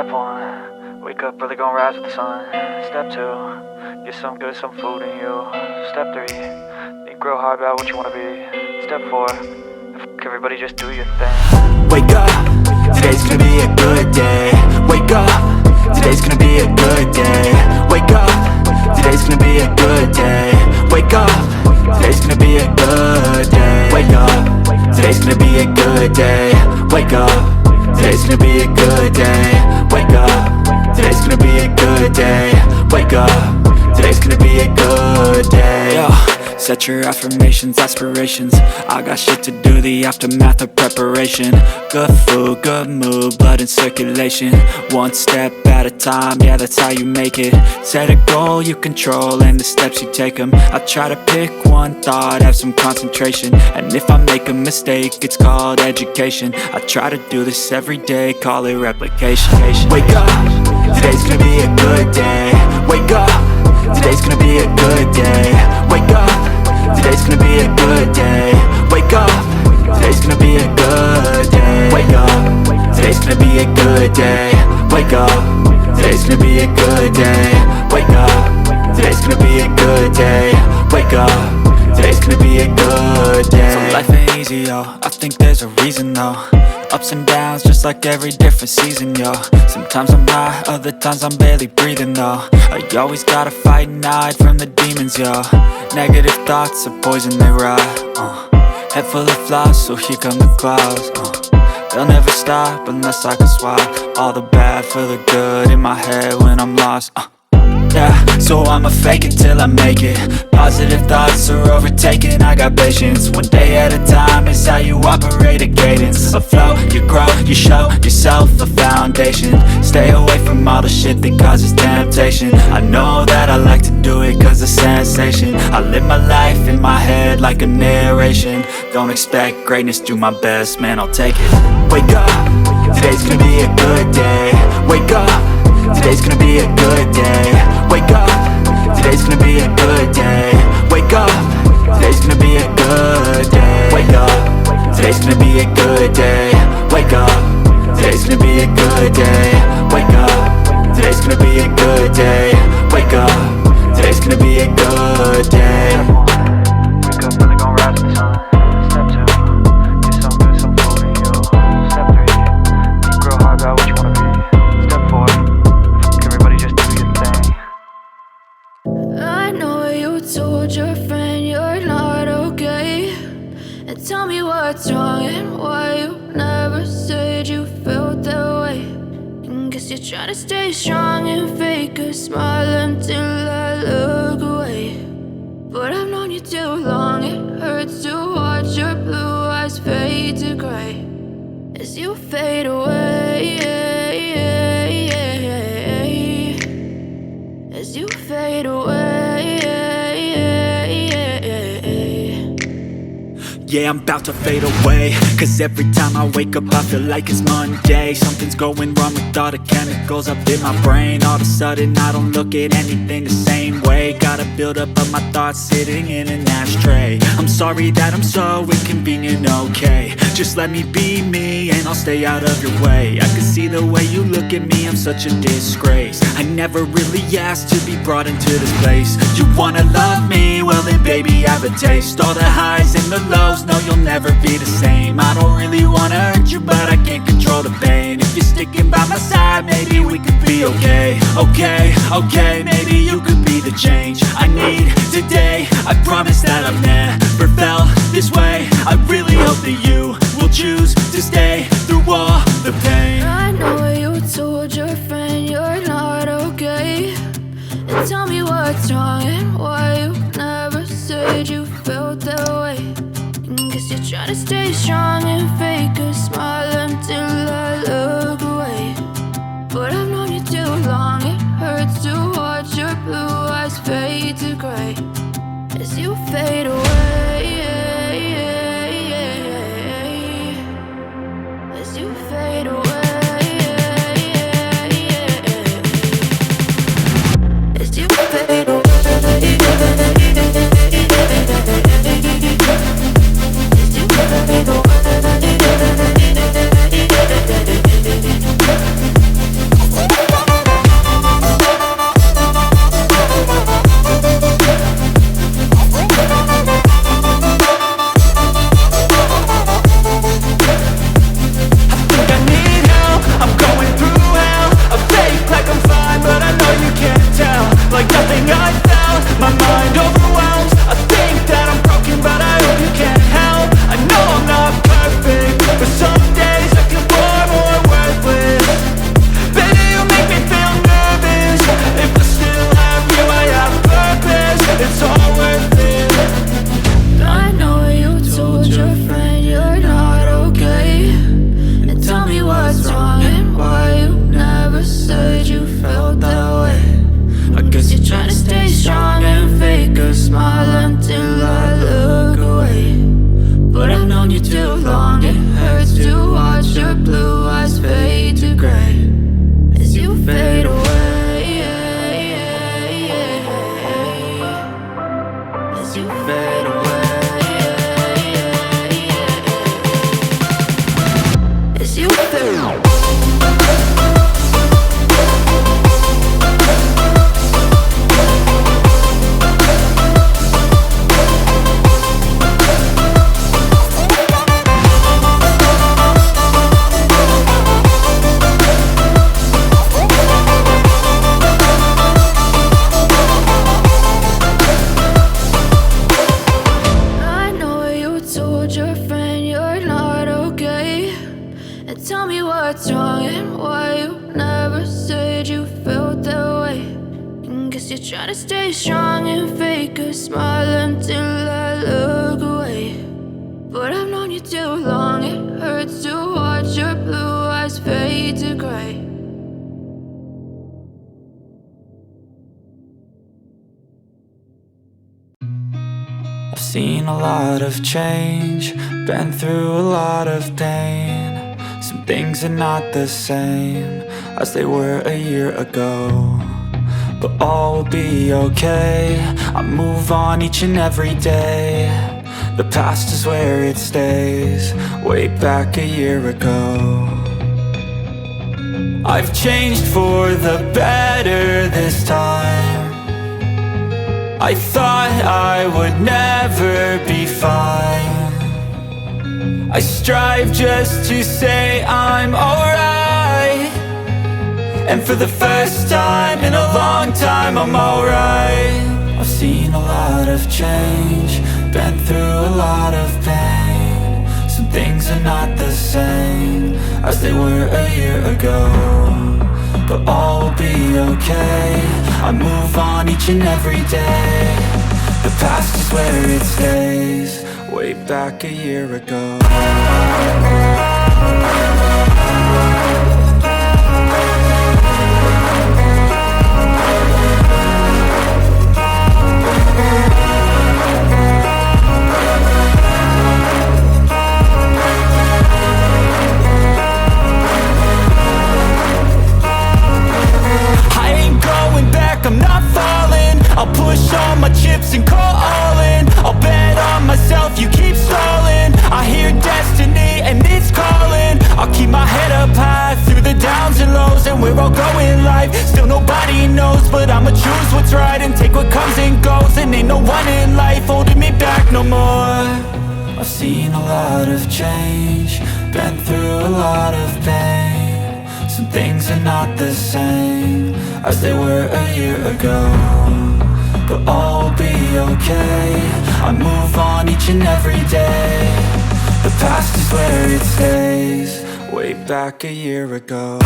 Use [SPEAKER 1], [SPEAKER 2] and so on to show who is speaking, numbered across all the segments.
[SPEAKER 1] Step 1, wake up early, gonna rise with the sun. Step 2, get some good, some food in you. Step 3, think real hard about what you wanna be. Step 4, everybody just do your thing.
[SPEAKER 2] Wake up, today's gonna be a good day. Wake up, today's gonna be a good day. Wake up, today's gonna be a good day. Wake up, today's gonna be a good day. Wake up, today's gonna be a good day. Wake up, today's gonna be a good day. Wake up, today's gonna be a good day. Wake up, today's gonna be a good day. Yo, set your affirmations, aspirations. I got shit to do, the aftermath of preparation. Good food, good mood, blood in circulation. One step at a time, yeah, that's how you make it. Set a goal you control and the steps you take them. I try to pick one thought, have some concentration. And if I make a mistake, it's called education. I try to do this every day, call it replication. Wake up, today's gonna be a good day. Wake up, today's gonna be a good day. Wake up, today's gonna be a good day. Wake up, today's gonna be a good day. Wake up, today's gonna be a good day. Wake up, today's gonna be a good day. Wake up, today's gonna be a good day. Wake up, today's gonna be a good day. So life ain't easy, yo, I think there's a reason though. Ups and downs, just like every different season, yo. Sometimes I'm high, other times I'm barely breathing, though. I always gotta fight and hide from the demons, yo. Negative thoughts are poison, they rot. Head full of flies, so here come the clouds. They'll never stop unless I can swap all the bad for the good in my head when I'm lost. Yeah, so I'ma fake it till I make it. Positive thoughts are overtaken, I got patience. One day at a time is how you operate a cadence. A flow, you grow, you show yourself a foundation. Stay away from all the shit that causes temptation. I know that I like to do it cause it's sensation. I live my life in my head like a narration. Don't expect greatness, do my best, man, I'll take it. Wake up, today's gonna be a good day. Wake up, today's gonna be a good day. Wake up, today's gonna be a good day. Wake up, today's gonna be a good day. Wake up, today's gonna be a good day. Wake up, today's gonna be a good day. Wake up, today's gonna be a good day. Wake up, today's gonna be a good day.
[SPEAKER 1] Wake up early, gonna rise with the sun. Step 2, get some good, some food in you. Step 3, think real hard about what you wanna be. Step 4, everybody just do your thing.
[SPEAKER 3] I know you told your friend you're not okay, and tell me what's wrong and why you never said you felt that way. And guess you're trying to stay strong and fake a smile until I look away. But I've known you too long, it hurts to watch your blue eyes fade to gray as you fade away. As you fade away.
[SPEAKER 2] Yeah, I'm about to fade away. Cause every time I wake up I feel like it's Monday. Something's going wrong with all the chemicals up in my brain. All of a sudden I don't look at anything the same way. Got a build up of my thoughts sitting in an ashtray. I'm sorry that I'm so inconvenient, okay. Just let me be me and I'll stay out of your way. I can see the way you look at me, I'm such a disgrace. I never really asked to be brought into this place. You wanna love me? Well then baby have a taste. All the highs and the lows, no you'll never be the same. I don't really wanna hurt you but I can't control the pain. If you're sticking by my side maybe we could be okay. Okay, maybe you could be the change I need today. I promise that I've never felt this way. I really hope that you will choose to stay through all the pain.
[SPEAKER 3] I know you told your friend you're not okay, and tell me what's wrong and why you never said you felt that way. And guess you're trying to stay strong and fake a smile until I look away. But I've known you too long, it hurts to watch your blue eyes fade to gray as you fade away. As you fade away. As you fade away. As you fade away. guess you feel. What's wrong and why you never said you felt that way? And guess you're trying to stay strong and fake a smile until I look away. But I've known you too long, it hurts to watch your blue eyes fade to gray.
[SPEAKER 2] I've seen a lot of change, been through a lot of pain. Some things are not the same as they were a year ago, but all will be okay. I move on each and every day. The past is where it stays, way back a year ago. I've changed for the better this time. I thought I would never be fine. I strive just to say I'm alright, and for the first time in a long time I'm alright. I've seen a lot of change, been through a lot of pain. Some things are not the same as they were a year ago, but all will be okay. I move on each and every day. The past is where it stays, way back a year ago. I ain't going back, I'm not falling. I'll push all my chips and call all in. I'll bet on myself, you keep stalling. I hear destiny and it's calling. I'll keep my head up high through the downs and lows, and we're all going live. Still nobody knows, but I'ma choose what's right and take what comes and goes. And ain't no one in life holding me back no more. I've seen a lot of change, been through a lot of pain. Some things are not the same as they were a year ago, but all will be okay. I move on each and every day. The past is where it stays, way back a year ago.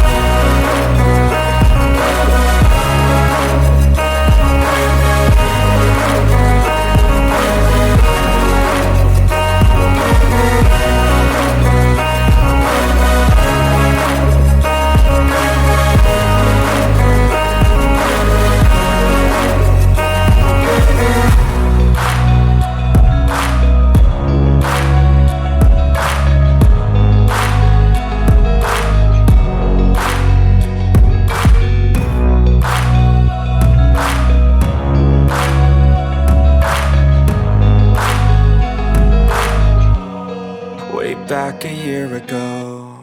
[SPEAKER 2] Back a year ago.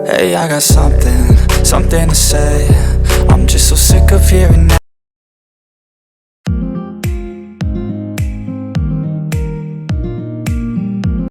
[SPEAKER 2] Hey, I got something to say. I'm just so sick of hearing